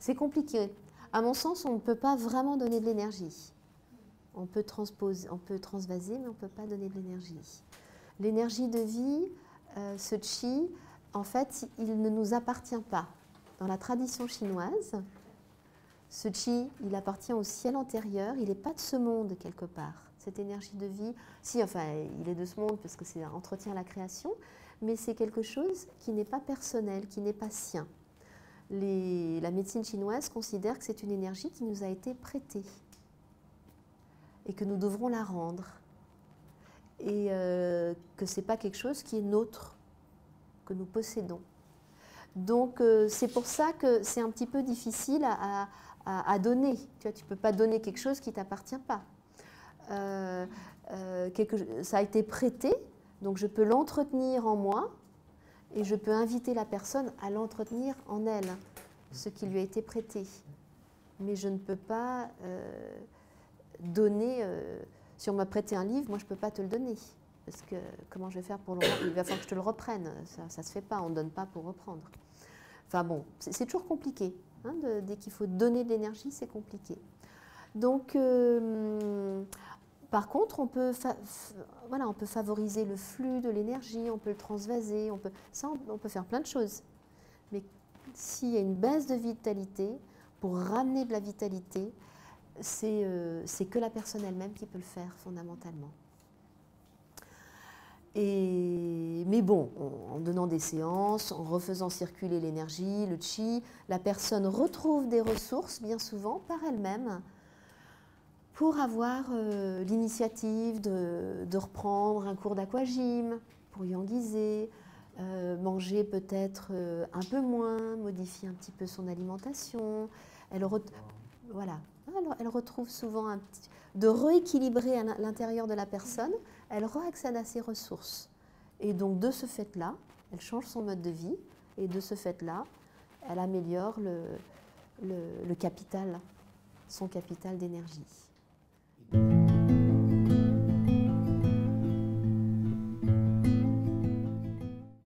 C'est compliqué. À mon sens, on ne peut pas vraiment donner de l'énergie. On peut transposer, on peut transvaser, mais on ne peut pas donner de l'énergie. L'énergie de vie, ce chi, en fait, il ne nous appartient pas. Dans la tradition chinoise, ce chi, il appartient au ciel antérieur, il n'est pas de ce monde quelque part. Cette énergie de vie, si, enfin, il est de ce monde parce que c'est un entretien à la création, mais c'est quelque chose qui n'est pas personnel, qui n'est pas sien. La médecine chinoise considère que c'est une énergie qui nous a été prêtée et que nous devrons la rendre. Et que ce n'est pas quelque chose qui est nôtre, que nous possédons. Donc c'est pour ça que c'est un petit peu difficile à donner. Tu vois, tu ne peux pas donner quelque chose qui ne t'appartient pas. Ça a été prêté, donc je peux l'entretenir en moi et je peux inviter la personne à l'entretenir en elle, ce qui lui a été prêté. Mais je ne peux pas donner... si on m'a prêté un livre, moi je ne peux pas te le donner. Parce que comment je vais faire pour le reprendre? Il va falloir que je te le reprenne. Ça ne se fait pas, on ne donne pas pour reprendre. Enfin bon, c'est toujours compliqué. Hein, dès qu'il faut donner de l'énergie, c'est compliqué. Donc, par contre, on peut favoriser le flux de l'énergie, on peut le transvaser, on peut faire plein de choses. Mais s'il y a une baisse de vitalité, pour ramener de la vitalité, c'est que la personne elle-même qui peut le faire fondamentalement. Mais bon, en donnant des séances, en refaisant circuler l'énergie, le chi, la personne retrouve des ressources, bien souvent, par elle-même, pour avoir l'initiative de reprendre un cours d'aquagym, pour yanguiser, manger peut-être un peu moins, modifier un petit peu son alimentation. Voilà. Alors, elle retrouve souvent de rééquilibrer à l'intérieur de la personne, elle réaccède à ses ressources. Et donc, de ce fait-là, elle change son mode de vie, et de ce fait-là, elle améliore le capital, son capital d'énergie.